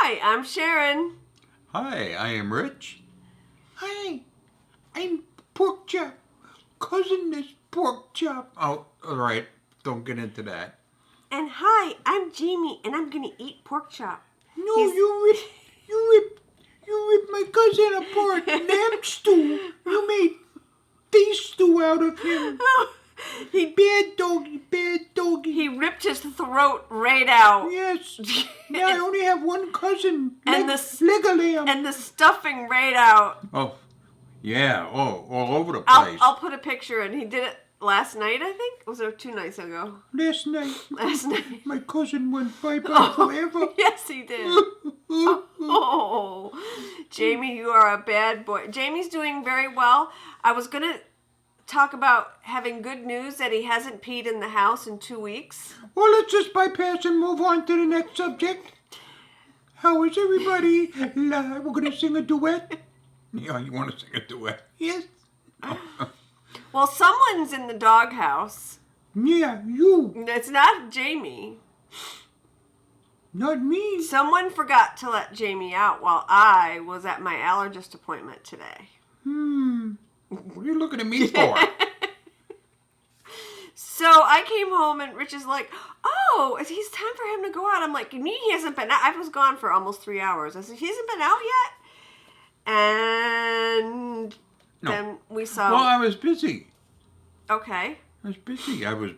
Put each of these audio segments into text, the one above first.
Hi, I'm Sharon. Hi, I am Rich. Hi, I'm Pork Chop. Cousin is Pork Chop. Oh, all right. Don't get into that. And hi, I'm Jamie, and I'm gonna eat pork chop. No, He's- you ripped my cousin apart. Lamb stew. You made beef stew out of him. Bad doggy. He ripped his throat right out. Yes. Now I only have one cousin. And leg of lamb. And the stuffing right out. Oh, yeah. Oh, all over the place. I'll put a picture in. He did it last night, I think. Was it 2 nights ago? Last night. Last night. My cousin went bye-bye forever. Yes, he did. Oh, Jamie, you are a bad boy. Jamie's doing very well. I was going to talk about having good news that he hasn't peed in the house in 2 weeks. Well, let's just bypass and move on to the next subject. How is everybody? We're going to sing a duet. Yeah, you want to sing a duet? Yes. Well, someone's in the doghouse. Yeah, you. It's not Jamie. Not me. Someone forgot to let Jamie out while I was at my allergist appointment today. What are you looking at me for? So I came home and Rich is like, oh, it's time for him to go out. I'm like, you mean he hasn't been out? I was gone for almost 3 hours. I said, he hasn't been out yet? And then we saw... Well, I was busy. Okay. I was busy. I was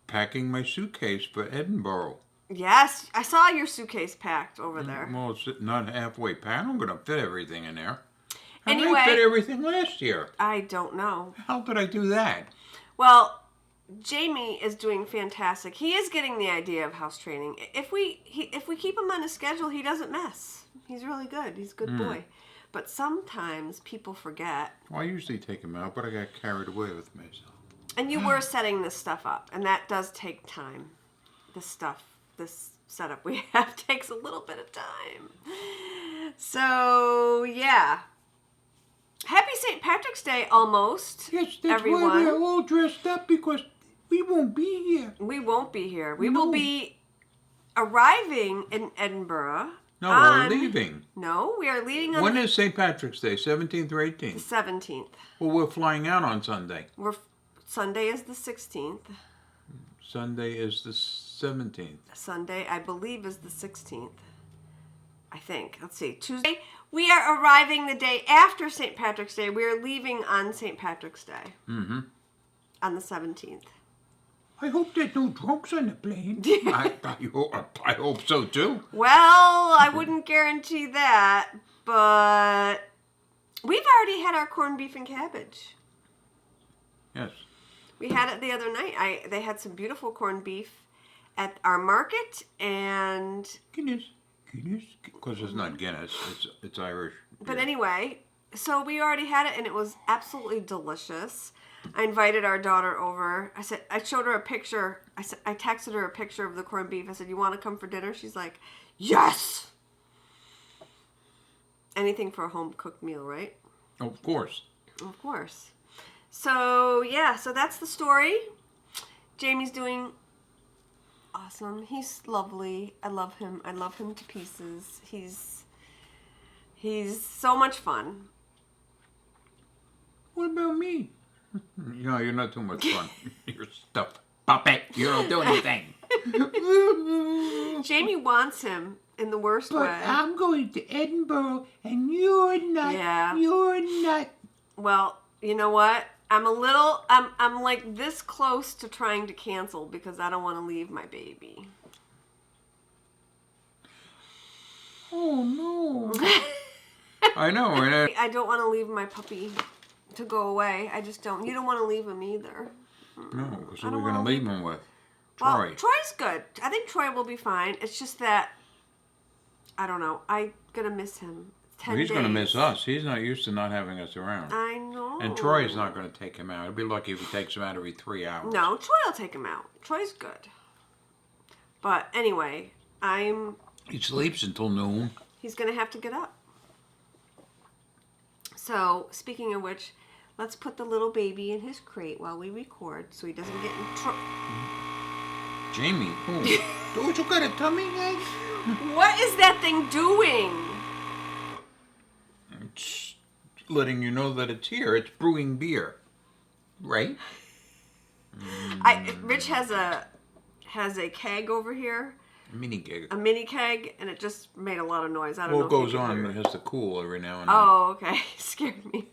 packing my suitcase for Edinburgh. Yes, I saw your suitcase packed over there. Well, it's not halfway packed. I'm going to fit everything in there. Anyway, I fit everything last year. I don't know. How did I do that? Well, Jamie is doing fantastic. He is getting the idea of house training. If we keep him on a schedule, he doesn't mess. He's really good. He's a good boy. But sometimes people forget. Well, I usually take him out, but I got carried away with myself. And you were setting this stuff up, and that does take time. This setup we have takes a little bit of time. So, yeah. Happy St. Patrick's Day, almost. Yes, that's everyone. why we're all dressed up, because we won't be here. We won't be here. We No. will be arriving in Edinburgh. No, we're leaving. No, we are leaving on When the is St. Patrick's Day? 17th or 18th? 17th. Well, we're flying out on Sunday. Sunday is the 16th. Sunday is the 17th. Sunday, I believe, is the 16th. I think. Let's see. Tuesday, we are arriving the day after St. Patrick's Day. We are leaving on St. Patrick's Day. Mm-hmm. On the 17th. I hope there's no drunks on the plane. I hope so, too. Well, I wouldn't guarantee that, but we've already had our corned beef and cabbage. Yes. We had it the other night. They had some beautiful corned beef at our market, and... Guinness. Because it's not Guinness, it's Irish. But anyway, so we already had it, and it was absolutely delicious. I invited our daughter over. I showed her a picture. I texted her a picture of the corned beef. I said, you want to come for dinner? She's like, yes! Anything for a home-cooked meal, right? Of course. Of course. So, yeah, so that's the story. Jamie's doing awesome. He's lovely. I love him. I love him to pieces. He's so much fun. What about me? No, you're not too much fun. You're stuffed puppet. You don't do anything. Jamie wants him in the worst But way. I'm going to Edinburgh, and you're not. Yeah. You're not. Well, you know what? I'm like this close to trying to cancel because I don't want to leave my baby. Oh, no. I know. And I don't want to leave my puppy to go away. I just don't. You don't want to leave him either. no, so I don't we're going to wanna leave him with Well, Troy. Troy's good. I think Troy will be fine. It's just that, I don't know. I'm going to miss him. 10 He's going to days. miss us. He's not used to not having us around. I know. And Troy's not going to take him out. It'd be lucky if he takes him out every 3 hours. No, Troy will take him out. Troy's good. But anyway, He sleeps until noon. he's going to have to get up. So, speaking of which, let's put the little baby in his crate while we record so he doesn't get in trouble. Jamie, Don't you got a tummy ache? What is that thing doing? It's letting you know that it's here. It's brewing beer. Right? Rich has a keg over here, Mini gig. a mini keg, and it just made a lot of noise. I don't Well, know. it if goes you can on. hear It it. has to cool every now and then. Oh, okay. Scared me.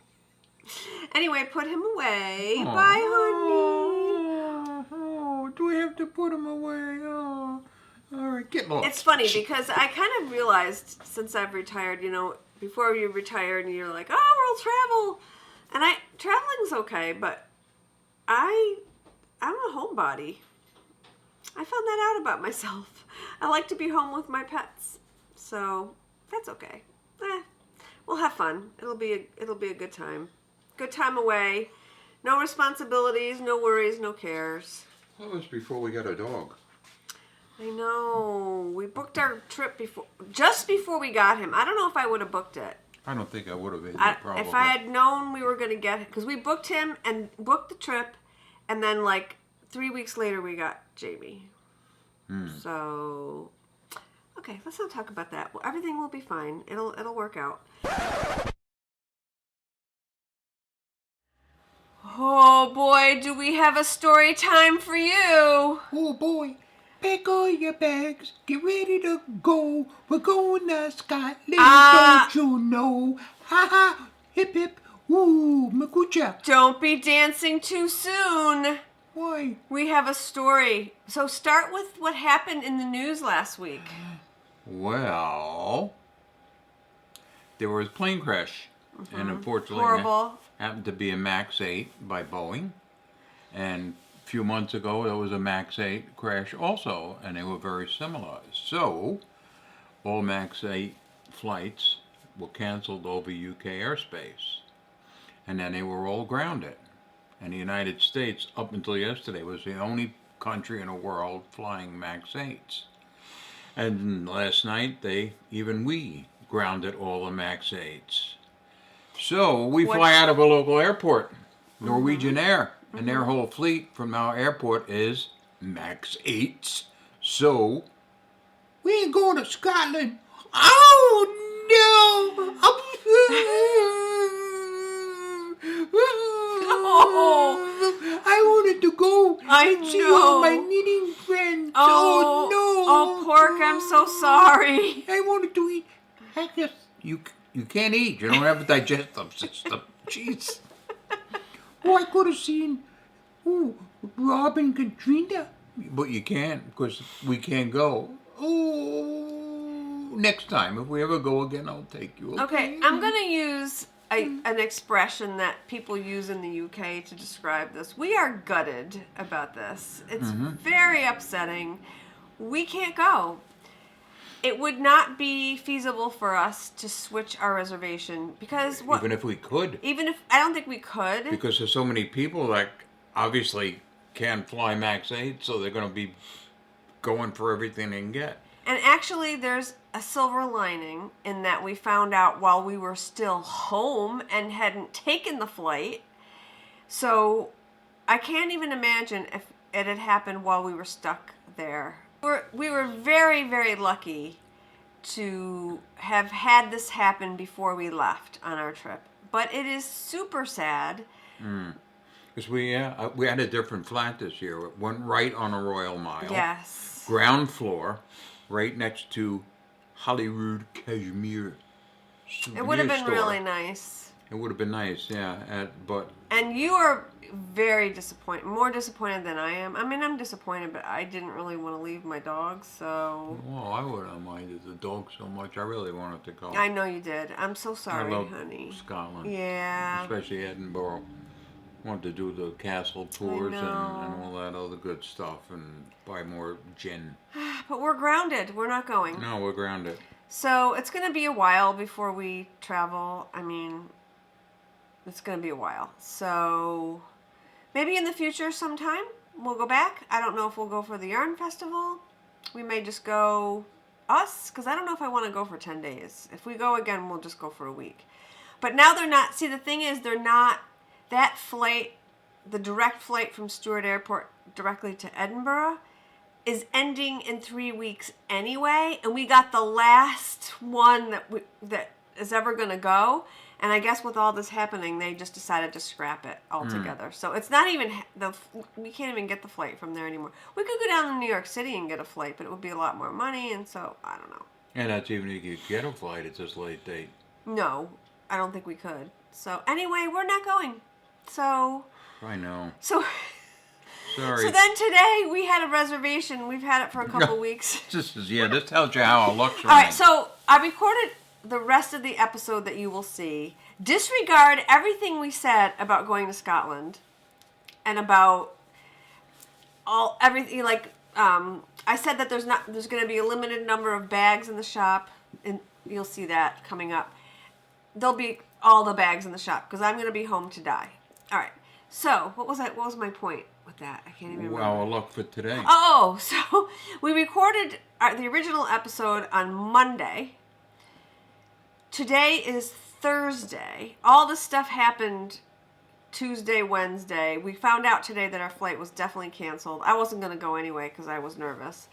Anyway, put him away. Bye, honey. Oh, do we have to put him away? Oh, all right, get lost. It's funny because I kind of realized since I've retired, before you retire and you're like, oh, we'll travel. And traveling's okay, but I'm a homebody. I found that out about myself. I like to be home with my pets. So that's okay. We'll have fun. It'll be a good time. Good time away. No responsibilities, no worries, no cares. That was before we got a dog. I know. We booked our trip just before we got him. I don't know if I would have booked it. I don't think I would have either, probably. If I had known we were going to get him, because we booked him and booked the trip, and then like 3 weeks later we got Jamie. So, okay, let's not talk about that. Well, everything will be fine. It'll work out. Oh boy, do we have a story time for you? Oh boy, pack all your bags, get ready to go. We're going to Scotland, don't you know? Ha ha, hip hip, woo, makucha. Don't be dancing too soon. Why? We have a story. So start with what happened in the news last week. Well, there was a plane crash, and unfortunately, Horrible. it happened to be a MAX 8 by Boeing. And a few months ago, there was a MAX 8 crash also, and they were very similar. So, all MAX 8 flights were canceled over UK airspace, and then they were all grounded. And the United States, up until yesterday, was the only country in the world flying MAX 8s. And last night, we grounded all the MAX 8s. So we fly out of a local airport, Norwegian Air, and their whole fleet from our airport is MAX 8s. So We ain't going to Scotland. Oh no! I wanted to go and see all my knitting friends. Oh no! Oh, pork, I'm so sorry. I wanted to eat. you can't eat. You don't have a digestive system. Jeez. Oh, I could have seen. Oh, Rob and Katrina. But you can't because we can't go. Oh, next time if we ever go again, I'll take you. Okay, I'm going to use an expression that people use in the UK to describe this. We are gutted about this. It's very upsetting. We can't go. It would not be feasible for us to switch our reservation because Even if we could. Even if I don't think we could. Because there's so many people that obviously can't fly MAX 8, so they're going to be going for everything they can get. And actually, there's a silver lining in that we found out while we were still home and hadn't taken the flight. So I can't even imagine if it had happened while we were stuck there. We were very, very lucky to have had this happen before we left on our trip. But it is super sad. Because we had a different flat this year. It went right on a Royal Mile. Yes. Ground floor, right next to Hollywood Cashmere. It would have been store. really nice. It would have been nice, yeah. But And you are very disappointed, more disappointed than I am. I mean, I'm disappointed, but I didn't really want to leave my dog, so... well, I wouldn't have minded the dog so much. I really wanted to go. I know you did. I'm so sorry, I love honey. Scotland. Yeah. Especially Edinburgh. Wanted to do the castle tours and all that other good stuff and buy more gin. But we're grounded. We're not going. No, we're grounded. So it's going to be a while before we travel. I mean, it's going to be a while. So maybe in the future sometime we'll go back. I don't know if we'll go for the yarn festival. We may just go us, because I don't know if I want to go for 10 days. If we go again, we'll just go for a week. But now they're not, see, the thing is, they're not, that flight, the direct flight from Stewart Airport directly to Edinburgh is ending in 3 weeks anyway, and we got the last one that is ever going to go. And I guess with all this happening, they just decided to scrap it altogether. So it's not even we can't even get the flight from there anymore. We could go down to New York City and get a flight, but it would be a lot more money, and so I don't know. And that's even if you could get a flight at this late date. No, I don't think we could. So anyway, we're not going. So I know. So Sorry. So then today we had a reservation. We've had it for a couple weeks. This tells you how it looks. All right, so I recorded the rest of the episode that you will see. Disregard everything we said about going to Scotland and about everything. Like I said that there's going to be a limited number of bags in the shop, and you'll see that coming up. There'll be all the bags in the shop because I'm going to be home to die. All right. So what was my point with that? I can't even remember. Well, luck for today. Oh, so we recorded the original episode on Monday. Today is Thursday. All this stuff happened Tuesday, Wednesday. We found out today that our flight was definitely canceled. I wasn't going to go anyway because I was nervous.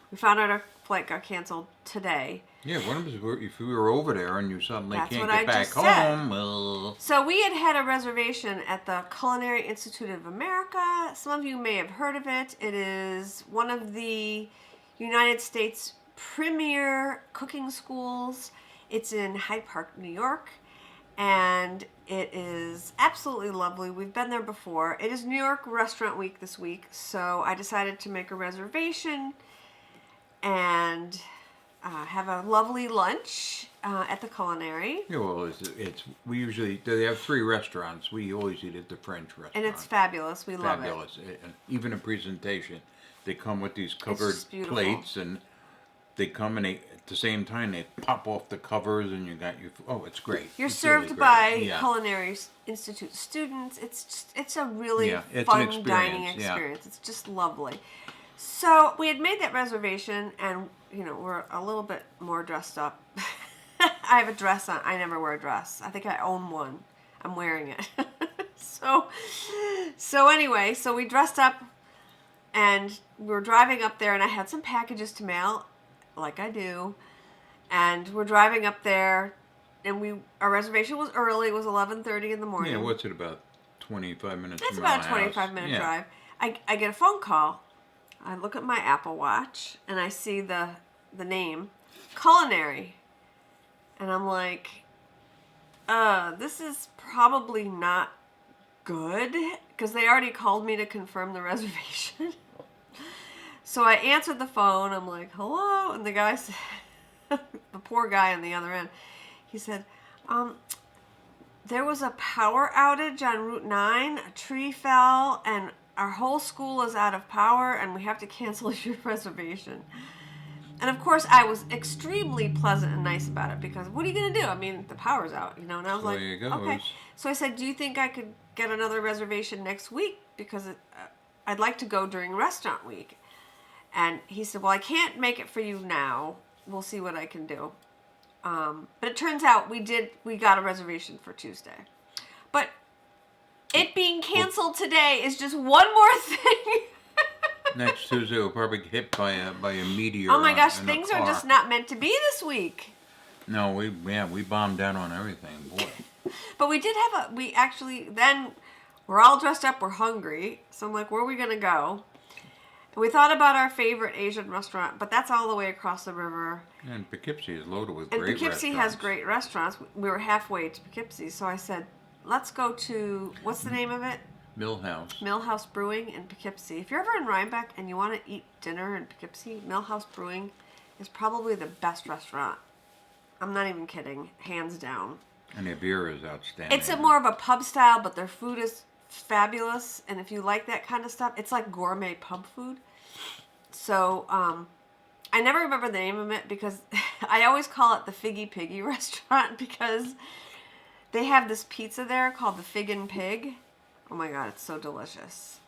We found out our flight got canceled today. Yeah, what if you were over there and you suddenly That's can't what get I back just said. home? Well, So we had a reservation at the Culinary Institute of America. Some of you may have heard of it. It is one of the United States' premier cooking schools. It's in Hyde Park, New York, and it is absolutely lovely. We've been there before. It is New York Restaurant Week this week, so I decided to make a reservation and have a lovely lunch at the Culinary. yeah, well, they have 3 restaurants. We always eat at the French restaurant. And it's fabulous. We love it. Fabulous. And even a presentation. They come with these covered just beautiful. plates, and they come and at the same time they pop off the covers, and you got your. Oh, it's great. You're It's served really by great. Yeah. Culinary Institute students. It's a really Yeah, it's fun an experience, dining yeah. experience. It's just lovely. So we had made that reservation, and we're a little bit more dressed up. I have a dress on. I never wear a dress. I think I own one. I'm wearing it. So anyway, so we dressed up, and we were driving up there, and I had some packages to mail, like I do. And we're driving up there, and our reservation was early. It was 11:30 in the morning. Yeah, what's it about? 25 minutes. It's from about a our 25-minute house. drive. I get a phone call. I look at my Apple Watch, and I see the name, Culinary. And I'm like, this is probably not good, because they already called me to confirm the reservation. So I answered the phone. I'm like, hello? And the guy said, the poor guy on the other end, he said, there was a power outage on Route 9. A tree fell, and our whole school is out of power, and we have to cancel your reservation. And of course, I was extremely pleasant and nice about it, because what are you going to do? I mean, the power's out, And I was So like, there you go. okay. So I said, do you think I could get another reservation next week? Because I'd like to go during restaurant week. And he said, well, I can't make it for you now. We'll see what I can do. But it turns out we got a reservation for Tuesday. But it being canceled today is just one more thing. Next Tuesday we'll probably get hit by a meteor. Oh my gosh, in a things are car. just not meant to be this week. No, we bombed down on everything, boy. But we did have then we're all dressed up, we're hungry. So I'm like, where are we going to go? And we thought about our favorite Asian restaurant, but that's all the way across the river. And Poughkeepsie is loaded with And great Poughkeepsie restaurants. has great restaurants. We were halfway to Poughkeepsie, so I said, let's go to, what's the name of it? Millhouse. Millhouse Brewing in Poughkeepsie. If you're ever in Rhinebeck and you want to eat dinner in Poughkeepsie, Millhouse Brewing is probably the best restaurant. I'm not even kidding, hands down. And their beer is outstanding. It's more of a pub style, but their food is fabulous. And if you like that kind of stuff, it's like gourmet pub food. So I never remember the name of it, because I always call it the Figgy Piggy restaurant, because they have this pizza there called the Fig and Pig. Oh my God, it's so delicious.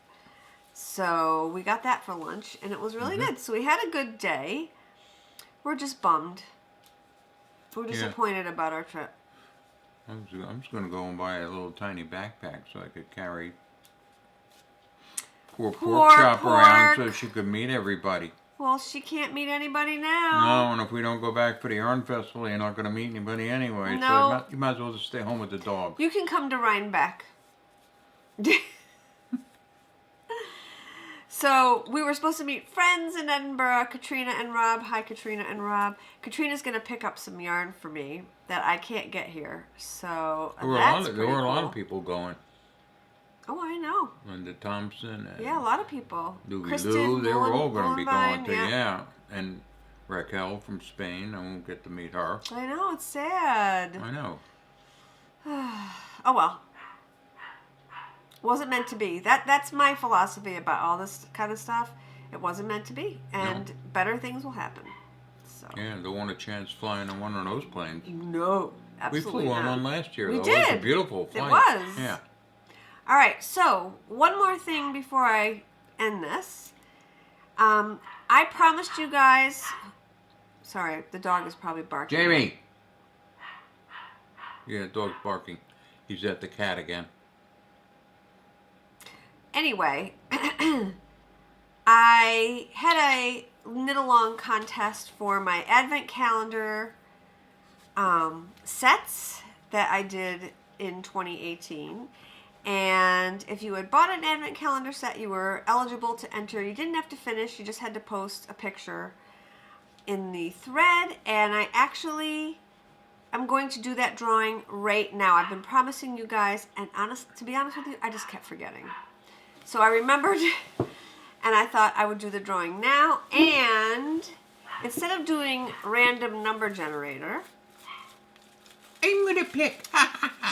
So we got that for lunch, and it was really good. So we had a good day. We're just bummed. We're disappointed about our trip. I'm just going to go and buy a little tiny backpack so I could carry poor pork chop around so she could meet everybody. Well, she can't meet anybody No, now. and if we don't go back for the yarn festival, you're not going to meet anybody anyway. No. So you might as well just stay home with the dog. You can come to Rhinebeck. So we were supposed to meet friends in Edinburgh, Katrina and Rob. Hi, Katrina and Rob. Katrina's going to pick up some yarn for me that I can't get here. So There were a lot of people going. Oh, I know. Linda Thompson. And Yeah, a lot of people. Louie Kristen, Lou, they were all going to be Mullenbein, going to, yeah. And Raquel from Spain, I won't get to meet her. I know, it's sad. I know. Oh, well. Wasn't meant to be. That's my philosophy about all this kind of stuff. It wasn't meant to be. And better things will happen. So. Yeah, don't want a chance flying on one of those planes. No, absolutely We flew on not. one last year, We though. did. It was a beautiful flight. It was. Yeah. All right, so one more thing before I end this. I promised you guys... Sorry, the dog is probably barking. Jamie! Yeah, the dog's barking. He's at the cat again. Anyway, I had a knit-along contest for my advent calendar sets that I did in 2018. And if you had bought an advent calendar set, you were eligible to enter. You didn't have to finish. You just had to post a picture in the thread. And I actually am going to do that drawing right now. I've been promising you guys, and to be honest with you, I just kept forgetting. So I remembered, and I thought I would do the drawing now. And instead of doing random number generator, I'm gonna pick.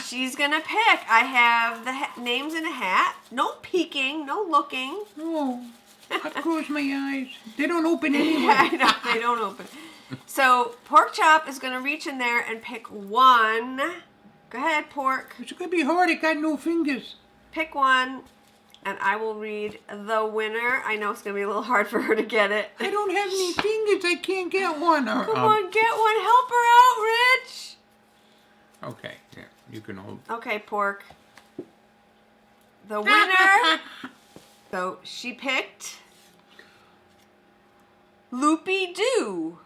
she's gonna pick. I have the names in a hat. No peeking, no looking. Oh, I close my eyes. They don't open anyway. I know, they don't open. So Pork Chop is gonna reach in there and pick one. Go ahead, Pork. It's gonna be hard. I got no fingers. Pick one, and I will read the winner. I know it's gonna be a little hard for her to get it. I don't have any fingers. I can't get one. Come on, get one. Help her out, Rich. Okay, yeah, you can hold. Okay, Pork. The winner. So she picked Loopy Doo.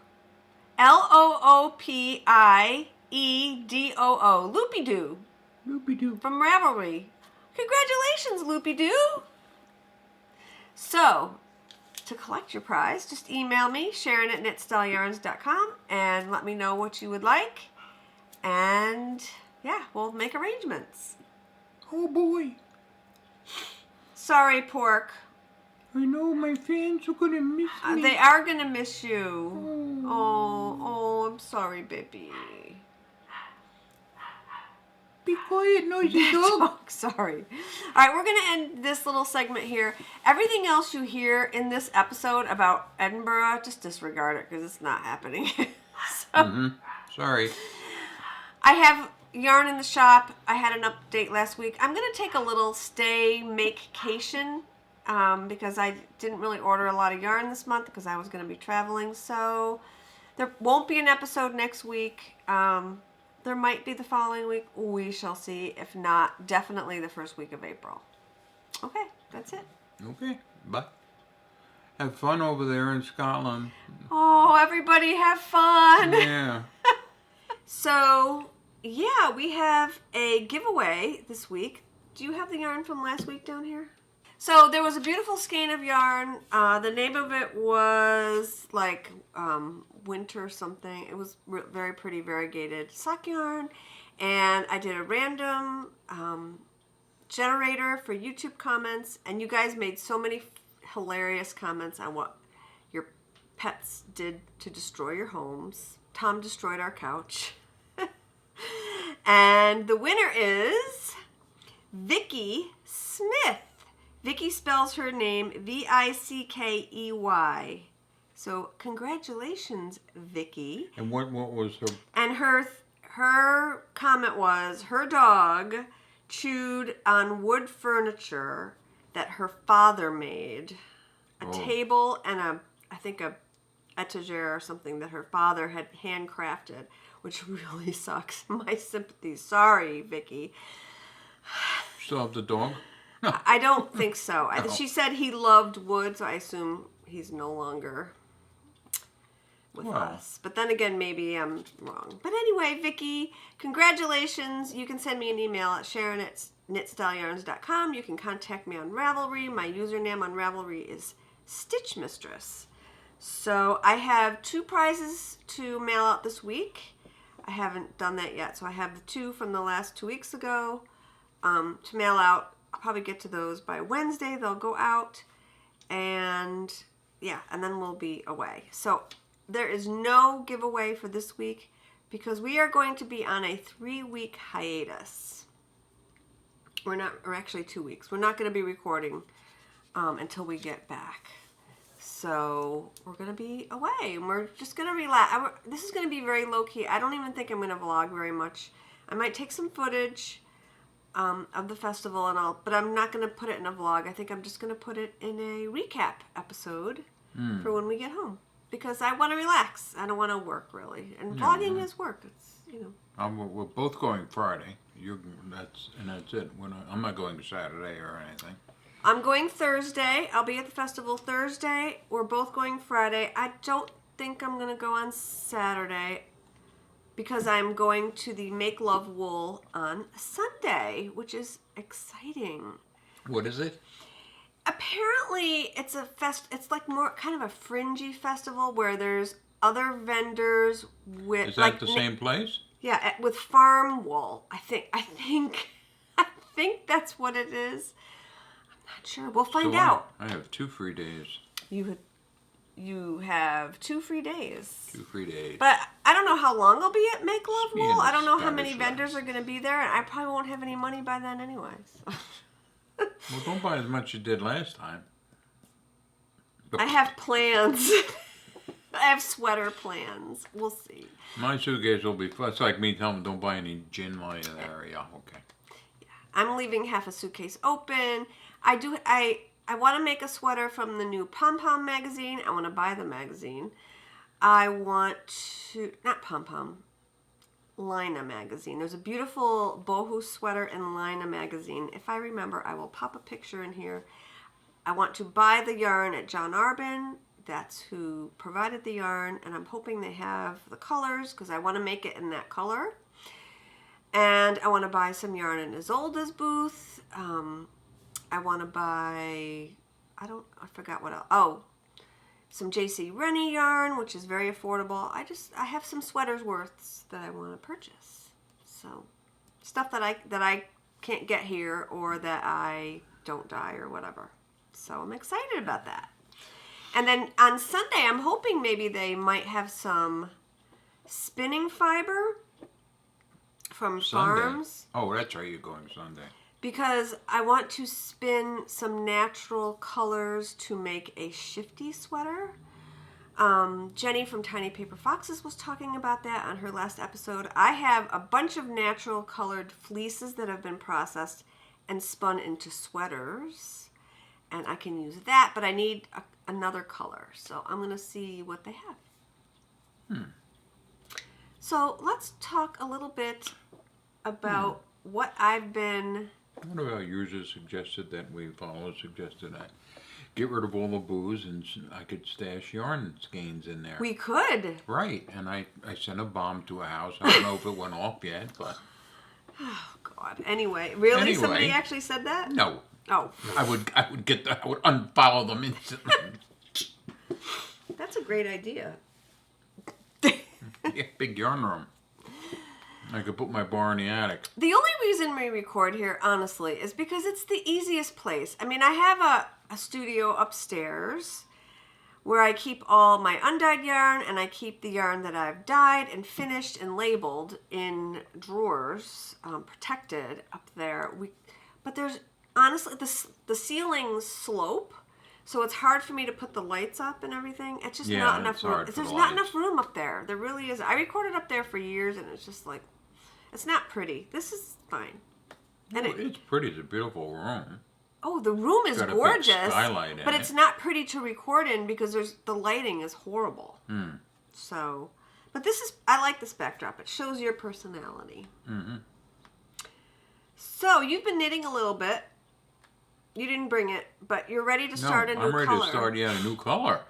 LoopieDoo. Loopy Doo Loopy-doo. from Ravelry. Congratulations, Loopy Doo. So, to collect your prize, just email me, Sharon@knitstyleryarns.com, and let me know what you would like. And yeah, we'll make arrangements. Oh boy. Sorry, Pork. I know my fans are gonna miss me. They are gonna miss you. Oh, I'm sorry, baby. Be quiet, noisy dog. Oh, sorry. All right, we're gonna end this little segment here. Everything else you hear in this episode about Edinburgh, just disregard it because it's not happening. So, Sorry. I have yarn in the shop. I had an update last week. I'm going to take a little stay-make-cation because I didn't really order a lot of yarn this month because I was going to be traveling. So there won't be an episode next week. There might be the following week. We shall see. If not, definitely the first week of April. Okay, that's it. Okay, bye. Have fun over there in Scotland. Oh, everybody have fun. Yeah. So, yeah, we have a giveaway this week. Do you have the yarn from last week down here? So, there was a beautiful skein of yarn. The name of it was like winter something. It was very pretty variegated sock yarn. And I did a random generator for YouTube comments. And you guys made so many hilarious comments on what your pets did to destroy your homes. Tom destroyed our couch. And the winner is Vicky Smith. Vicky spells her name Vickey. So congratulations, Vicky. And what was her? And her comment was her dog chewed on wood furniture that her father made. A table and I think a etagere or something that her father had handcrafted, which really sucks. My sympathies. Sorry, Vicky. Still have the dog? I don't think so. She said he loved wood, so I assume he's no longer with Wow. us. But then again, maybe I'm wrong. But anyway, Vicki, congratulations. You can send me an email at sharon@knitstyleryarns.com. You can contact me on Ravelry. My username on Ravelry is Stitch Mistress. So I have 2 prizes to mail out this week. I haven't done that yet. So I have the 2 from the last 2 weeks ago to mail out. I'll probably get to those by Wednesday. They'll go out. And yeah, and then we'll be away. So there is no giveaway for this week because we are going to be on a 3-week hiatus. Or actually 2 weeks. We're not going to be recording until we get back. So we're going to be away and we're just going to relax. This is going to be very low key. I don't even think I'm going to vlog very much. I might take some footage of the festival and all, but I'm not going to put it in a vlog. I think I'm just going to put it in a recap episode for when we get home because I want to relax. I don't want to work really, and vlogging is work. It's We're both going Friday. That's it. I'm not going Saturday or anything. I'm going Thursday. I'll be at the festival Thursday. We're both going Friday. I don't think I'm going to go on Saturday because I'm going to the Make Love Wool on Sunday, which is exciting. What is it? Apparently, it's it's like more kind of a fringy festival where there's other vendors with Is that the same place? Yeah, with farm wool. I think that's what it is. Not sure. We'll find out. I have 2 free days. You have 2 free days. 2 free days. But I don't know how long I'll be at Make Love Being Wool. I don't know how Scottish many vendors are going to be there, and I probably won't have any money by then anyways. Well, don't buy as much as you did last time. I have plans. I have sweater plans. We'll see. My suitcase will be. It's like me telling them don't buy any gin while you're there. Yeah, okay. I'm leaving half a suitcase open. I want to make a sweater from the new Pom Pom magazine. I want to buy the magazine. I want to, not Pom Pom, Lina magazine. There's a beautiful boho sweater in Lina magazine. If I remember, I will pop a picture in here. I want to buy the yarn at John Arbin. That's who provided the yarn, and I'm hoping they have the colors because I want to make it in that color. And I want to buy some yarn in Isolde's booth. I want to buy, I forgot what else. Oh, some Josee Rennie yarn, which is very affordable. I have some sweaters worths that I want to purchase. So stuff that I can't get here or that I don't dye or whatever. So I'm excited about that. And then on Sunday, I'm hoping maybe they might have some spinning fiber from Sunday. farms. Oh, that's right. You're going Sunday. Because I want to spin some natural colors to make a shifty sweater. Jenny from Tiny Paper Foxes was talking about that on her last episode. I have a bunch of natural colored fleeces that have been processed and spun into sweaters. And I can use that, but I need another color. So I'm going to see what they have. So let's talk a little bit about what I've been... What about yours has suggested that we follow? Suggested I get rid of all the booze and I could stash yarn skeins in there. We could. Right, and I sent a bomb to a house. I don't know if it went off yet, but... Oh, God. Anyway, really? Anyway. Somebody actually said that? No. Oh. I would unfollow them instantly. That's a great idea. Yeah, big yarn room. I could put my bar in the attic. The only reason we record here, honestly, is because it's the easiest place. I mean, I have a studio upstairs where I keep all my undyed yarn, and I keep the yarn that I've dyed and finished and labeled in drawers, protected up there. But there's, honestly, the ceilings slope, so it's hard for me to put the lights up and everything. It's just not enough room. There's not enough room up there. There really is. I recorded up there for years, and it's just like, it's not pretty. This is fine. And It's pretty. It's a beautiful room. Oh, the room is Got a big gorgeous, skylight in but it. it's not pretty to record in because the lighting is horrible. So, but I like this backdrop. It shows your personality. So you've been knitting a little bit. You didn't bring it, but you're ready to start a new color. I'm ready to start a new color.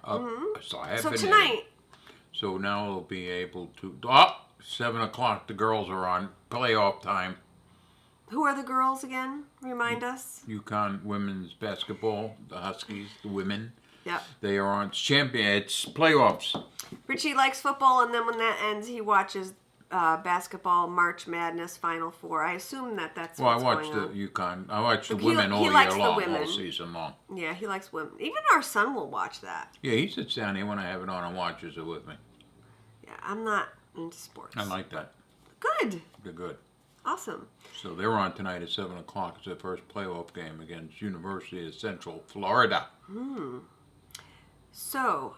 So I have So been tonight, knitting. So now they'll be able to. 7 o'clock. The girls are on playoff time. Who are the girls again? Remind us. UConn women's basketball, the Huskies, the women. Yep. They are on It's playoffs. Richie likes football, and then when that ends, he watches basketball March Madness Final Four. I assume that's Well, I what's watched going on. the UConn. I watched the He women all year likes the long, women. all season long. Yeah, he likes women. Even our son will watch that. Yeah, he sits down here when I have it on and watches it with me. Yeah, I'm not into sports. I like that. Good. They're good. Awesome. So they're on tonight at 7 o'clock. It's their first playoff game against University of Central Florida. So,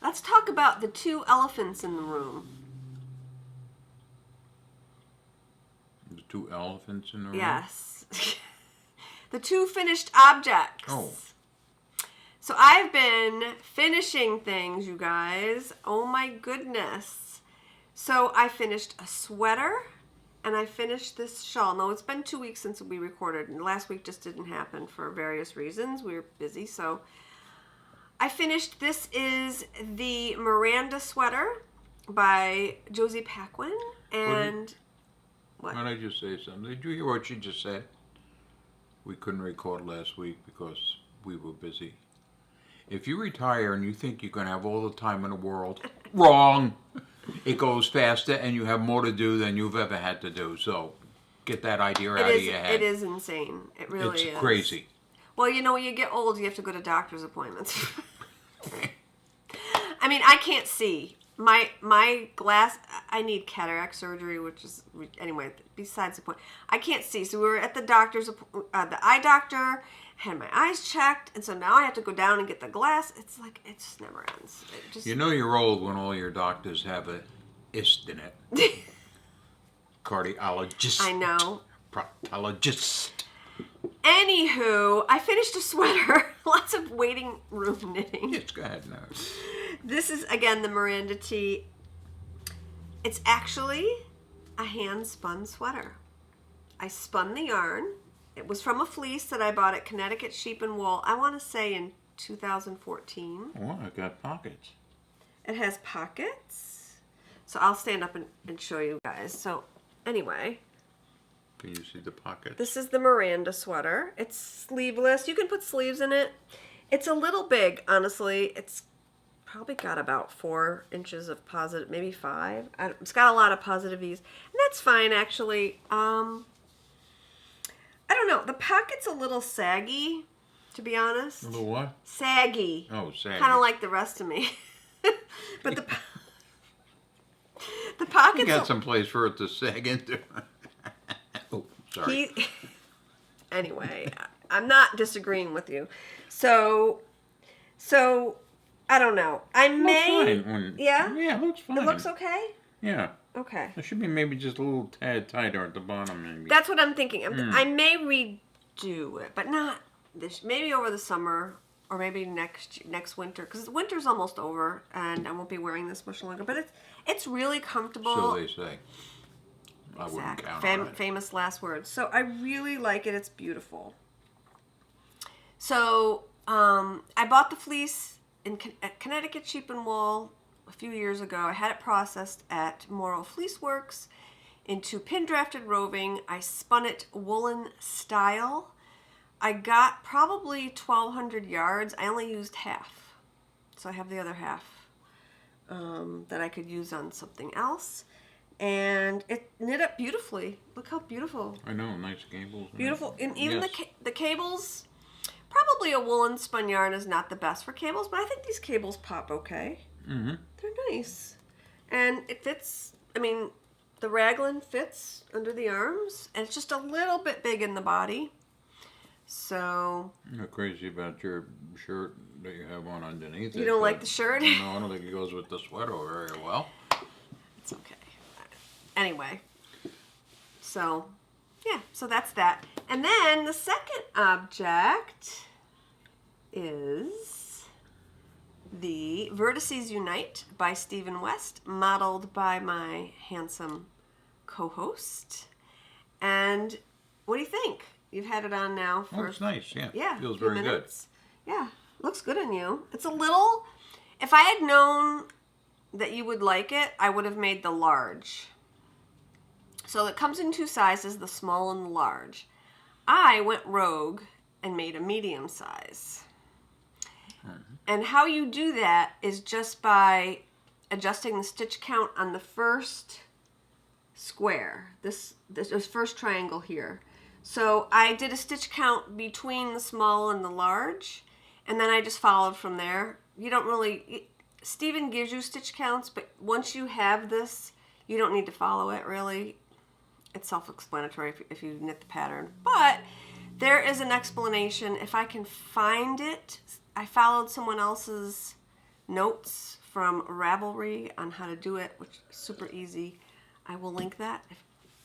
let's talk about the two elephants in the room. The 2 elephants in the room? Yes. The 2 finished objects. Oh. So I've been finishing things, you guys. Oh my goodness. So I finished a sweater and I finished this shawl. No, it's been 2 weeks since we recorded, and last week just didn't happen for various reasons. We were busy, so I finished. This is the Miranda sweater by Josee Paquin. And Why don't I just say something? Did you hear what she just said? We couldn't record last week because we were busy. If you retire and you think you're going to have all the time in the world, wrong. It goes faster and you have more to do than you've ever had to do. So get that idea out of your head. It is insane. It really is. It's crazy. Well, you know, when you get old, you have to go to doctor's appointments. I mean, I can't see. My glass, I need cataract surgery, which is, anyway, besides the point. I can't see. So we were at the doctor's, the eye doctor, had my eyes checked, and so now I have to go down and get the glass. It's like, it just never ends. It just, You know you're old when all your doctors have a ist in it. Cardiologist. I know. Proctologist. Anywho, I finished a sweater. Lots of waiting room knitting. Yes, go ahead now. This is, again, the Miranda tee. It's actually a hand-spun sweater. I spun the yarn. It was from a fleece that I bought at Connecticut Sheep and Wool, I want to say in 2014. Oh, I got pockets. It has pockets. So I'll stand up and show you guys. So anyway, Can you see the pockets? this is the Miranda sweater. It's sleeveless. You can put sleeves in it. It's a little big, honestly. It's probably got about 4 inches of positive, maybe 5. It's got a lot of positive ease. And that's fine, actually. I don't know. The pocket's a little saggy, to be honest. A little what? Saggy. Oh, saggy. Kind of like the rest of me. But the You pocket's... got some place for it to sag into. Oh, sorry. Anyway, I'm not disagreeing with you. So I don't know. I may... Fine. Yeah? Yeah, it looks fine. It looks okay? Yeah. Okay. It should be maybe just a little tad tighter at the bottom, maybe. That's what I'm thinking. I may redo it, but not this. Maybe over the summer or maybe next winter, because winter's almost over, and I won't be wearing this much longer. But it's really comfortable. So they say. I wouldn't count on it. Famous last words. So I really like it. It's beautiful. So I bought the fleece at Connecticut Sheep and Wool a few years ago. I had it processed at Morrow Fleece Works into pin drafted roving. I spun it woolen style. I got probably 1,200 yards. I only used half, so I have the other half that I could use on something else. And it knit up beautifully. Look how beautiful. I know, nice cables. Beautiful. And even Yes. the cables, probably a woolen spun yarn is not the best for cables, but I think these cables pop okay. Mm-hmm. They're nice. And it fits, I mean, the raglan fits under the arms, and it's just a little bit big in the body. So... I'm not crazy about your shirt that you have on underneath. You don't like the shirt? No, I don't think it goes with the sweater very well. It's okay. Anyway. So, yeah. So that's that. And then the second object is the Vertices Unite by Stephen West, modeled by my handsome co-host. And what do you think? You've had it on now for... Oh, it's nice, yeah. Yeah. Feels a few very minutes. Yeah. Looks good on you. It's a little... If I had known that you would like it, I would have made the large. So it comes in 2 sizes, the small and the large. I went rogue and made a medium size. And how you do that is just by adjusting the stitch count on the first square, this first triangle here. So I did a stitch count between the small and the large, and then I just followed from there. You don't really, Stephen gives you stitch counts, but once you have this, you don't need to follow it really. It's self-explanatory if you knit the pattern, but there is an explanation. If I can find it, I followed someone else's notes from Ravelry on how to do it, which is super easy. I will link that if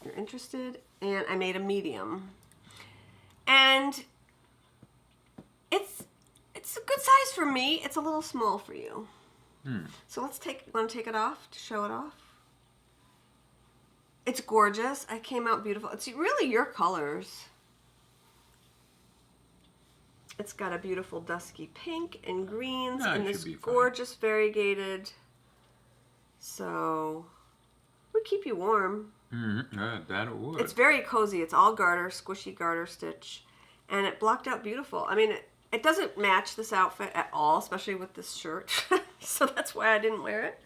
you're interested. And I made a medium. And it's a good size for me. It's a little small for you. So want to take it off to show it off? It's gorgeous. It came out beautiful. It's really your colors. It's got a beautiful dusky pink and greens and this gorgeous variegated. So it would keep you warm. That it would. It's very cozy. It's all garter, squishy garter stitch. And it blocked out beautiful. I mean, it doesn't match this outfit at all, especially with this shirt. So that's why I didn't wear it.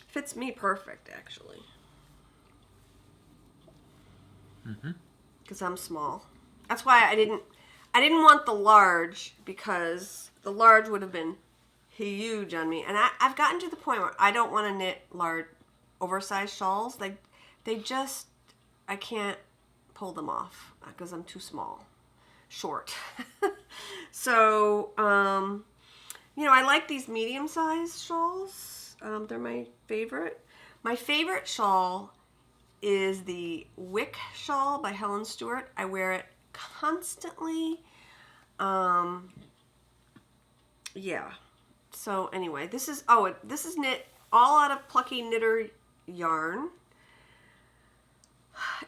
Fits me perfect, actually. Because I'm small. That's why I didn't want the large, because the large would have been huge on me. And I've gotten to the point where I don't want to knit large, oversized shawls. I can't pull them off because I'm too small, short. So, I like these medium-sized shawls. They're my favorite. My favorite shawl is the Wick shawl by Helen Stewart. I wear it constantly. Yeah. So anyway, this is knit all out of Plucky Knitter yarn.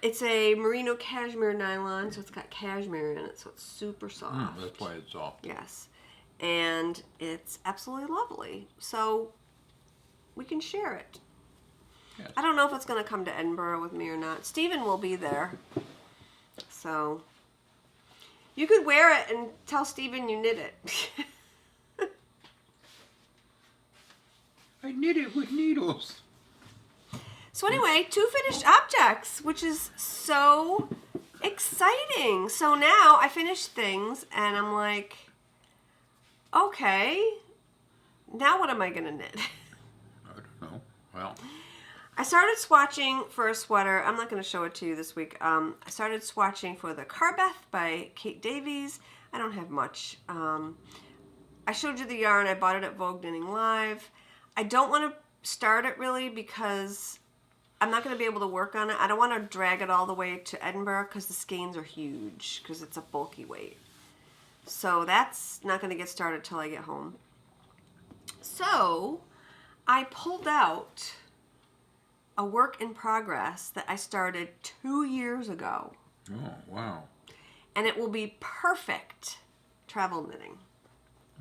It's a merino cashmere nylon, so it's got cashmere in it, so it's super soft. That's why it's soft. Yes. And it's absolutely lovely. So we can share it. Yes. I don't know if it's going to come to Edinburgh with me or not. Stephen will be there. So you could wear it and tell Stephen you knit it. I knit it with needles. So anyway, 2 finished objects, which is so exciting. So now I finished things and I'm like, okay, now what am I going to knit? I don't know. Well, I started swatching for a sweater. I'm not going to show it to you this week. I started swatching for the Carbeth by Kate Davies. I don't have much. I showed you the yarn. I bought it at Vogue Knitting Live. I don't want to start it really because I'm not going to be able to work on it. I don't want to drag it all the way to Edinburgh because the skeins are huge because it's a bulky weight. So that's not going to get started till I get home. So I pulled out a work in progress that I started 2 years ago. oh, wow. And it will be perfect travel knitting.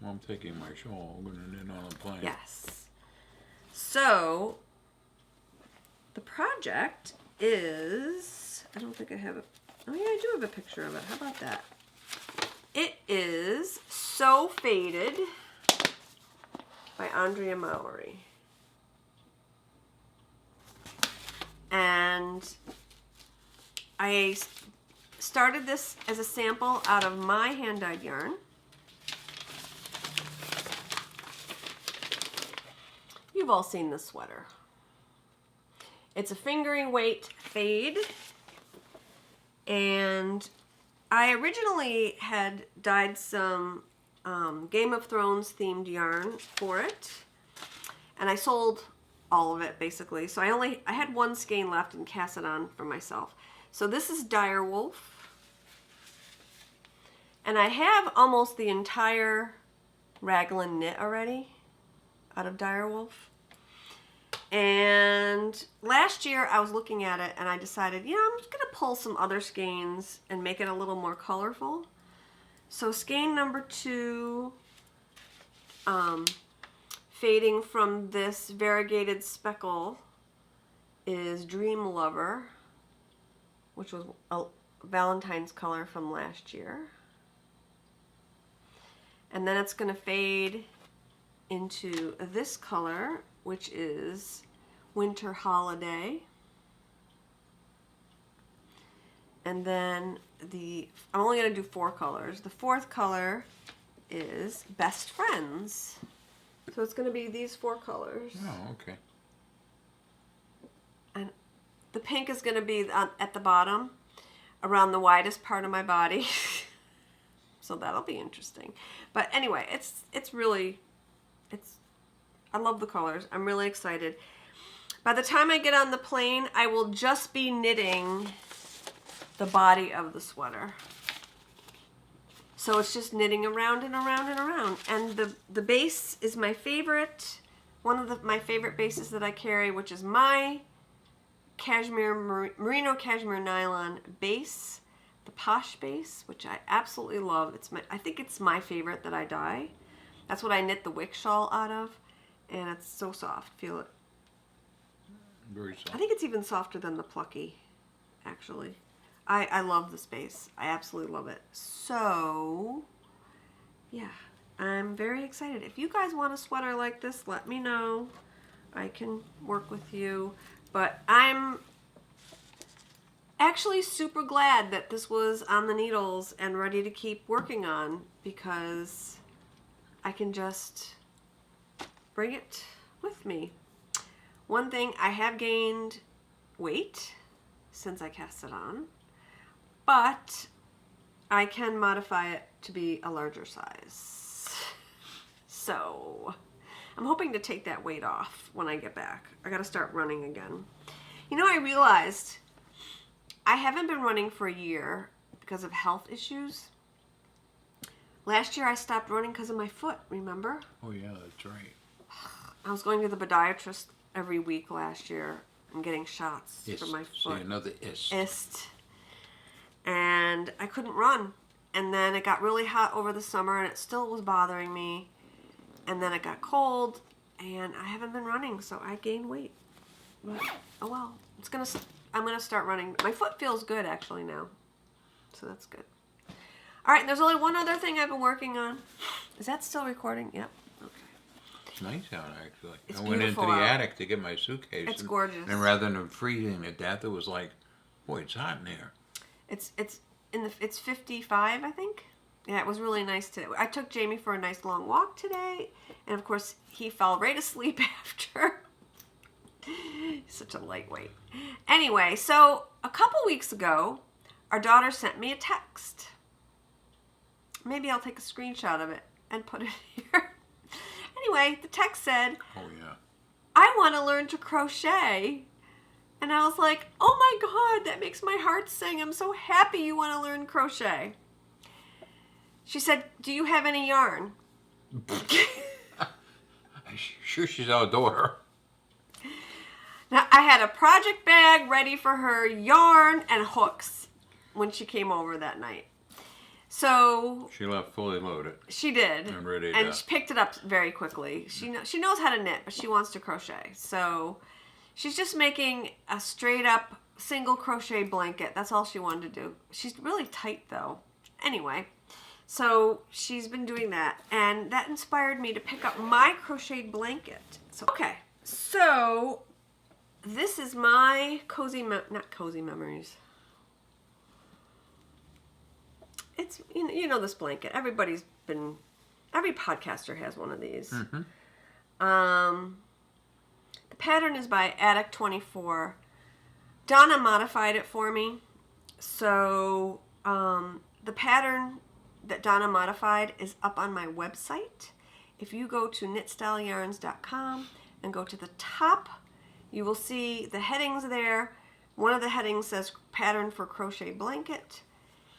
Well, I'm taking my shawl. I'm going to knit on a plane. Yes. So the project is, I don't think I have oh yeah, I do have a picture of it. How about that? It is So Faded by Andrea Mowry. And I started this as a sample out of my hand-dyed yarn. You've all seen this sweater. It's a fingering weight fade, and I originally had dyed some Game of Thrones themed yarn for it, and I sold all of it basically. So I had 1 skein left and cast it on for myself. So this is Direwolf, and I have almost the entire raglan knit already out of Direwolf. And last year I was looking at it and I decided, I'm just going to pull some other skeins and make it a little more colorful. So skein number 2 fading from this variegated speckle is Dream Lover, which was a Valentine's color from last year. And then it's going to fade into this color, which is Winter Holiday. And then I'm only going to do 4 colors. The 4th color is Best Friends. So it's going to be these 4 colors. Oh, okay. And the pink is going to be at the bottom, around the widest part of my body. So that'll be interesting. But anyway, I love the colors. I'm really excited. By the time I get on the plane, I will just be knitting the body of the sweater. So it's just knitting around and around and around. And the base is my favorite, one of my favorite bases that I carry, which is my merino cashmere nylon base, the Posh base, which I absolutely love. I think it's my favorite that I dye. That's what I knit the wick shawl out of, and it's so soft. Feel it. Very soft. I think it's even softer than the Plucky, actually. I love this base. I absolutely love it. So, yeah, I'm very excited. If you guys want a sweater like this, let me know. I can work with you. But I'm actually super glad that this was on the needles and ready to keep working on, because I can just bring it with me. One thing, I have gained weight since I cast it on, but I can modify it to be a larger size. So I'm hoping to take that weight off when I get back. I gotta start running again. You know, I realized I haven't been running for a year because of health issues. Last year I stopped running because of my foot, remember? Oh, yeah, that's right. I was going to the podiatrist every week last year and getting shots for my foot. See, another ist. Ist. And I couldn't run. And then it got really hot over the summer and it still was bothering me. And then it got cold and I haven't been running, so I gained weight. But, oh well. I'm gonna start running. My foot feels good actually now. So that's good. Alright, and there's only one other thing I've been working on. Is that still recording? Yep. Okay. It's nice out, actually. It's I went into beautiful the out. attic to get my suitcase. It's gorgeous. And rather than freezing to death, it was like, boy, it's hot in there. It's 55, I think. Yeah, it was really nice today. I took Jamie for a nice long walk today, and of course he fell right asleep after. He's such a lightweight. Anyway, so a couple weeks ago, our daughter sent me a text. Maybe I'll take a screenshot of it and put it here. Anyway, the text said, Oh, yeah. I want to learn to crochet. And I was like, oh my God, that makes my heart sing. I'm so happy you want to learn crochet. She said, do you have any yarn? I'm sure she's our daughter. Now, I had a project bag ready for her yarn and hooks when she came over that night. So She left fully loaded. she did, And ready and to- she picked it up very quickly. She knows how to knit, but she wants to crochet. So she's just making a straight up single crochet blanket. That's all she wanted to do. She's really tight though. Anyway, so she's been doing that, and that inspired me to pick up my crocheted blanket. So okay, so this is my not cozy memories. It's, you know this blanket. Every podcaster has one of these. Mm-hmm. The pattern is by Attic24. Donna modified it for me. So the pattern that Donna modified is up on my website. If you go to knitstyleyarns.com and go to the top, you will see the headings there. One of the headings says pattern for crochet blanket.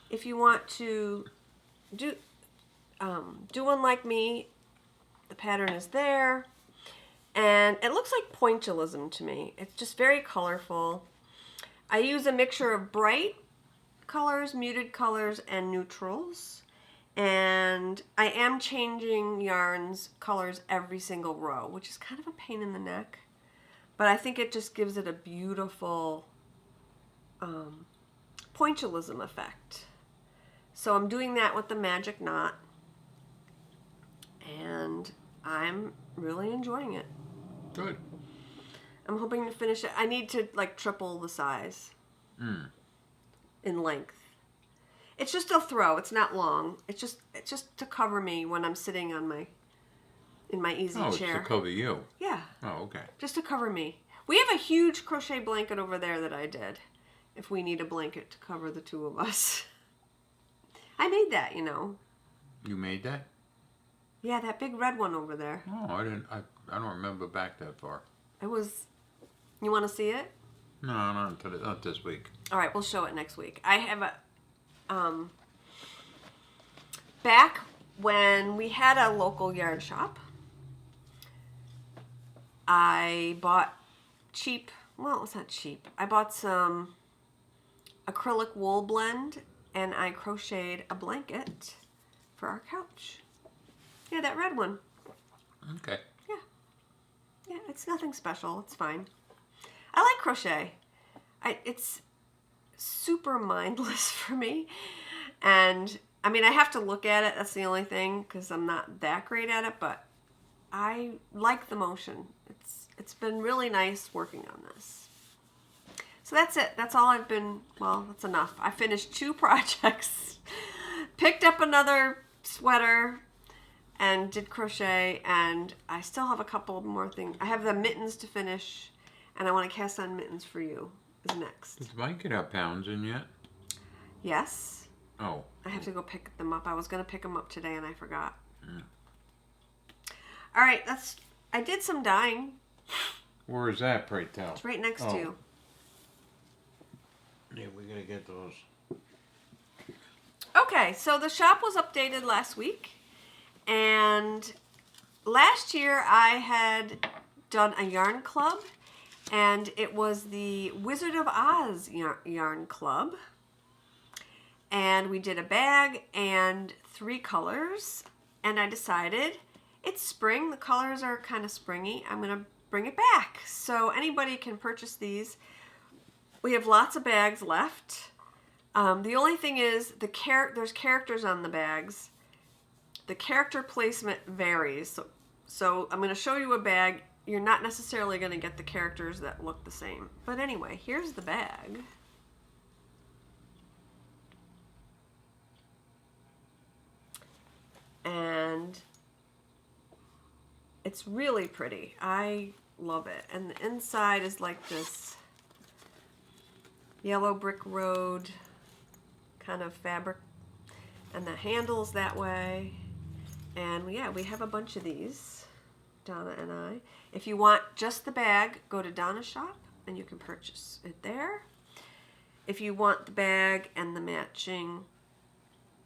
If you want to do one like me, the pattern is there. And it looks like pointillism to me. It's just very colorful. I use a mixture of bright colors, muted colors, and neutrals. And I am changing yarns colors every single row, which is kind of a pain in the neck. But I think it just gives it a beautiful pointillism effect. So I'm doing that with the magic knot. And I'm really enjoying it. Good. I'm hoping to finish it. I need to like triple the size in length. It's just a throw. It's not long. It's just to cover me when I'm sitting on in my easy chair. Oh, it's to cover you. Yeah. Oh, okay. Just to cover me. We have a huge crochet blanket over there that I did. If we need a blanket to cover the two of us. I made that, you know. You made that? Yeah, that big red one over there. Oh, I didn't. I don't remember back that far. It was. You want to see it? No, not this week. All right, we'll show it next week. I have a. Back when we had a local yarn shop, I bought cheap. Well, it's not cheap. I bought some acrylic wool blend, and I crocheted a blanket for our couch. Yeah, that red one. Okay. Yeah, it's nothing special. It's fine. I like crochet. It's super mindless for me. And, I mean, I have to look at it. That's the only thing, because I'm not that great at it. But I like the motion. It's been really nice working on this. So that's it. That's all I've been, well, that's enough. I finished 2 projects. Picked up another sweater and did crochet, and I still have a couple more things. I have the mittens to finish, and I want to cast on mittens for you is next. Did Mike get our pounds in yet? Yes. Oh. I have to go pick them up. I was going to pick them up today, and I forgot. Mm. All right, I did some dyeing. Where is that, pray tell? It's right next to you. Yeah, we gotta get those. Okay, so the shop was updated last week. And last year I had done a yarn club, and it was the Wizard of Oz yarn club. And we did a bag and 3 colors, and I decided it's spring. The colors are kind of springy. I'm going to bring it back. So anybody can purchase these. We have lots of bags left. The only thing is there's characters on the bags. The character placement varies. So I'm going to show you a bag. You're not necessarily going to get the characters that look the same. But anyway, here's the bag. And it's really pretty. I love it. And the inside is like this yellow brick road kind of fabric. And the handle's that way. And yeah, we have a bunch of these, Donna and I. If you want just the bag, go to Donna's shop and you can purchase it there. If you want the bag and the matching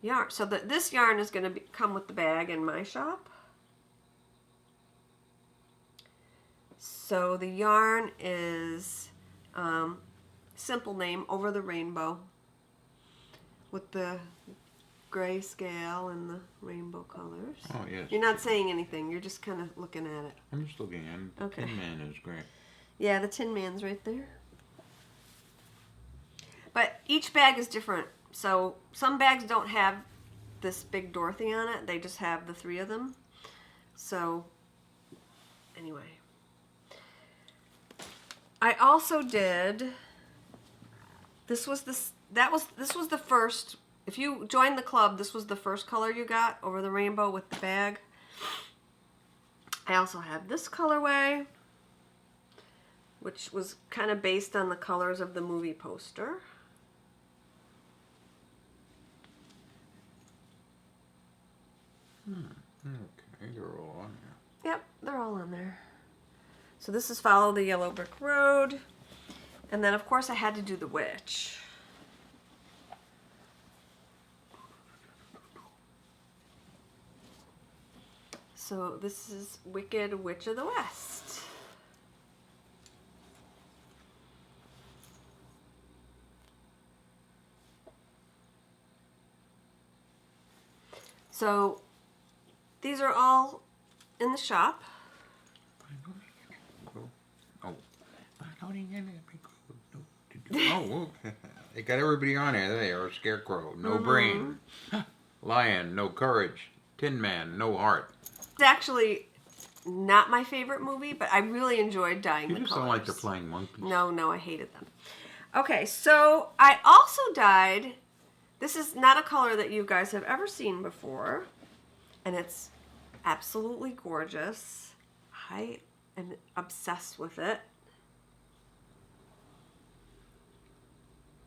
yarn. So this yarn is going to come with the bag in my shop. So the yarn is simple name, Over the Rainbow, with the gray scale and the rainbow colors. Oh, yes. You're not saying anything. You're just kind of looking at it. I'm just looking at it. Okay. Tin Man is great. Yeah, the Tin Man's right there. But each bag is different. So some bags don't have this big Dorothy on it. They just have the 3 of them. So anyway. I also did, this was the first, if you joined the club, this was the first color you got, Over the Rainbow with the bag. I also have this colorway, which was kind of based on the colors of the movie poster. Okay, they're all on there. Yep, they're all on there. So this is Follow the Yellow Brick Road. And then, of course, I had to do the witch. So this is Wicked Witch of the West. So these are all in the shop. Oh. Oh, they got everybody on there. They are Scarecrow, no brain. Lion, no courage. Tin Man, no heart. It's actually not my favorite movie, but I really enjoyed dyeing You the just colors. don't like the flying monkeys. No, I hated them. Okay, so I also dyed, this is not a color that you guys have ever seen before, and it's absolutely gorgeous. I am obsessed with it.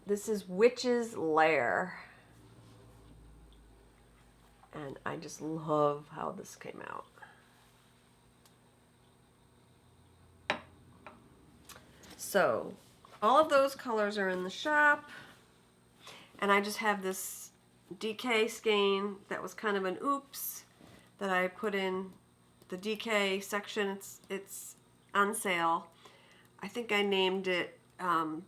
This is Witch's Lair. And I just love how this came out. So, all of those colors are in the shop. And I just have this DK skein that was kind of an oops that I put in the DK section. It's on sale. I think I named it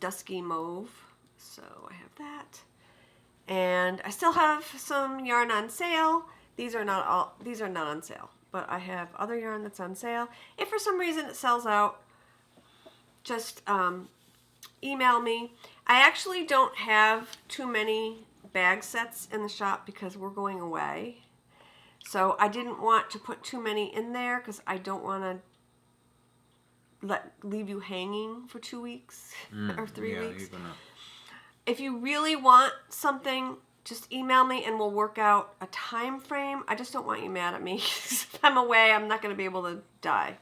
Dusky Mauve. So I have that. And I still have some yarn on sale. These are not on sale, but I have other yarn that's on sale. If for some reason it sells out, just email me. I actually don't have too many bag sets in the shop because we're going away. So I didn't want to put too many in there because I don't want to leave you hanging for 2 weeks or 3 weeks. If you really want something, just email me and we'll work out a time frame. I just don't want you mad at me. If I'm away, I'm not going to be able to dye.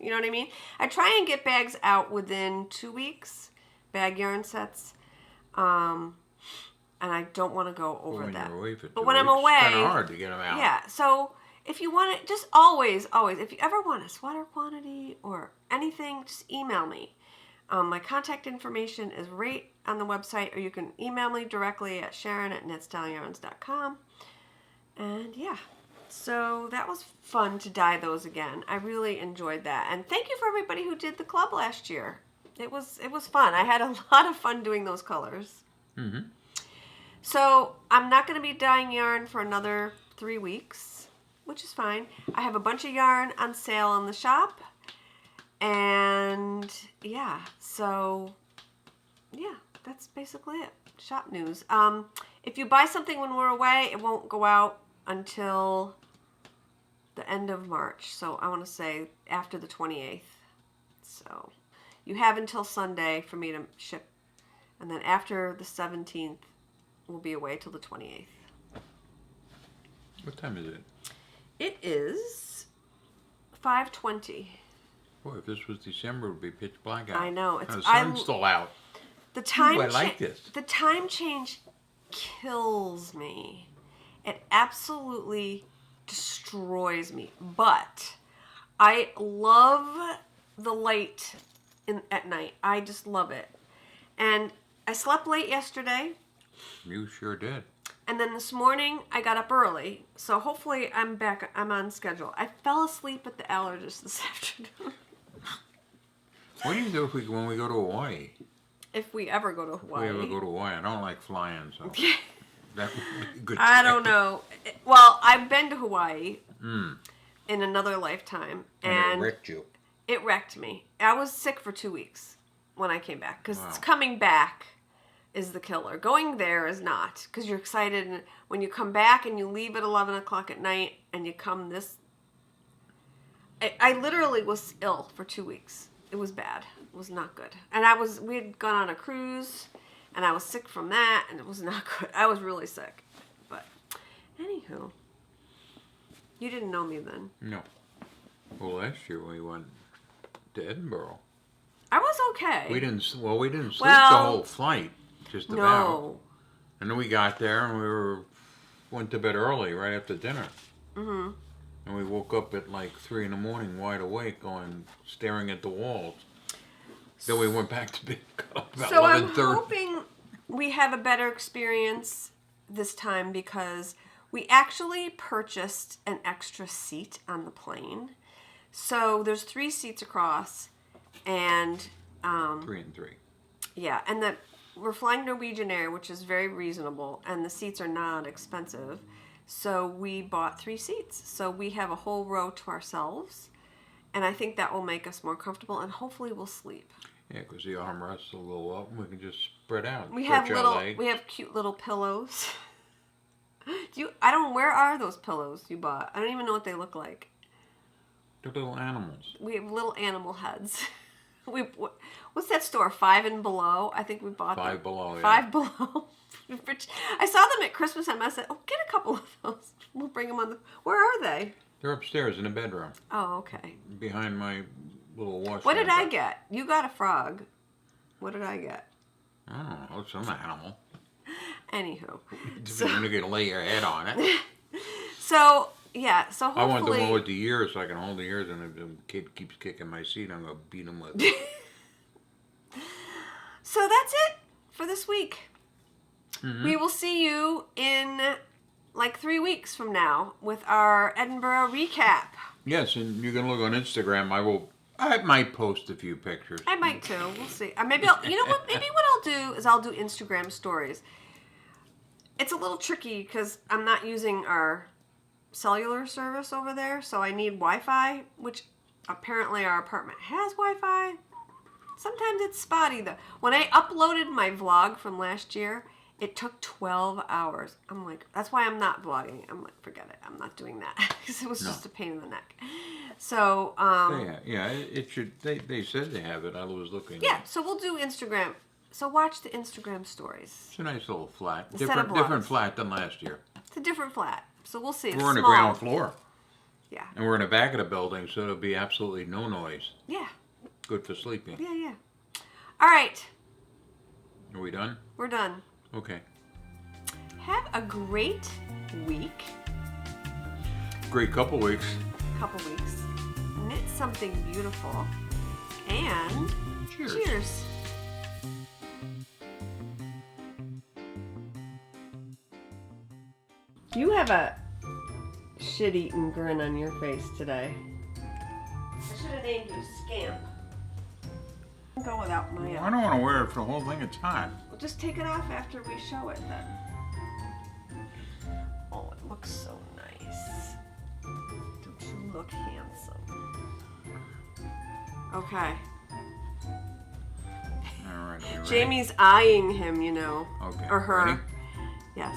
You know what I mean? I try and get bags out within 2 weeks, bag yarn sets, and I don't want to go over that. But when I'm away, it's kind of hard to get them out. Yeah, so if you want it, just always, if you ever want a sweater quantity or anything, just email me. My contact information is right on the website, or you can email me directly at sharon@knitstyleryarns.com. And yeah, so that was fun to dye those again. I really enjoyed that. And thank you for everybody who did the club last year. It was fun. I had a lot of fun doing those colors. Mm-hmm. So I'm not going to be dyeing yarn for another 3 weeks, which is fine. I have a bunch of yarn on sale in the shop. And yeah, so yeah, that's basically it. Shop news. If you buy something when we're away, it won't go out until the end of March. So I want to say after the 28th. So you have until Sunday for me to ship. And then after the 17th, we'll be away till the 28th. What time is it? It is 5:20. Boy, if this was December, it would be pitch black out. I know. The sun's still out. The time I like this. The time change kills me. It absolutely destroys me. But I love the light at night. I just love it. And I slept late yesterday. You sure did. And then this morning, I got up early. So hopefully I'm on schedule. I fell asleep at the allergist this afternoon. What do you do when we go to Hawaii? If we ever go to Hawaii. If we ever go to Hawaii. I don't like flying, so that would be a good I trip. don't know. Well, I've been to Hawaii in another lifetime. And it wrecked you. It wrecked me. I was sick for 2 weeks when I came back. Because Wow. coming back is the killer. Going there is not. Because you're excited. And when you come back and you leave at 11 o'clock at night and you come this... I literally was ill for 2 weeks. It was bad. It was not good. And we had gone on a cruise, and I was sick from that, and it was not good. I was really sick. But, anywho, you didn't know me then. No. Well, last year we went to Edinburgh. I was okay. We didn't sleep the Well, whole flight, just about. No. And then we got there and went to bed early, right after dinner. Mm-hmm. And we woke up at like 3 a.m, wide awake, staring at the walls. Then we went back to bed about So I'm 11:30. hoping we have a better experience this time because we actually purchased an extra seat on the plane. So there's 3 seats across, and 3 and 3. yeah, and we're flying Norwegian Air, which is very reasonable, and the seats are not expensive. So we bought 3 seats. So we have a whole row to ourselves. And I think that will make us more comfortable and hopefully we'll sleep. Yeah, because the armrests will go up and we can just spread out. We stretch have our legs. we have cute little pillows. Where are those pillows you bought? I don't even know what they look like. They're little animals. We have little animal heads. What's that store? 5 and Below? I think we bought them. 5 Below, yeah. 5 Below. I saw them at Christmas time. I said, "Oh, get a couple of those. We'll bring them on the." Where are they? They're upstairs in the bedroom. Oh, okay. Behind my little wash. What did I get? You got a frog. What did I get? I don't know. It's some animal. Anywho, You're going to lay your head on it. so yeah, so hopefully. I want the one with the ears so I can hold the ears, and if the kid keeps kicking my seat, I'm going to beat him with it. So that's it for this week. Mm-hmm. We will see you in like 3 weeks from now with our Edinburgh recap. Yes, and you can look on Instagram. I might post a few pictures. I might too. We'll see. Maybe I'll. You know what? Maybe what I'll do is I'll do Instagram stories. It's a little tricky because I'm not using our cellular service over there, so I need Wi-Fi, which apparently our apartment has Wi-Fi. Sometimes it's spotty though. When I uploaded my vlog from last year, it took 12 hours. I'm like, that's why I'm not vlogging. I'm like, forget it. I'm not doing that because it was just a pain in the neck. So, it should. They said they have it. I was looking. yeah. So we'll do Instagram. So watch the Instagram stories. It's a nice little flat. Instead of Different vlogs. flat than last year. It's a different flat. So we'll see. It's We're on the small. ground floor. Yeah. And we're in the back of the building, so there'll be absolutely no noise. Yeah. Good for sleeping. Yeah. All right. Are we done? We're done. Okay. Have a great week. Great couple weeks. Knit something beautiful. And cheers. You have a shit-eating grin on your face today. I should have named you Scamp. Go without my. I don't want to wear it for the whole thing. It's hot. We'll just take it off after we show it then. Oh, it looks so nice. Don't you look handsome? Okay. All right. You ready? Jamie's eyeing him, you know. Okay. Or her. Ready? Yes.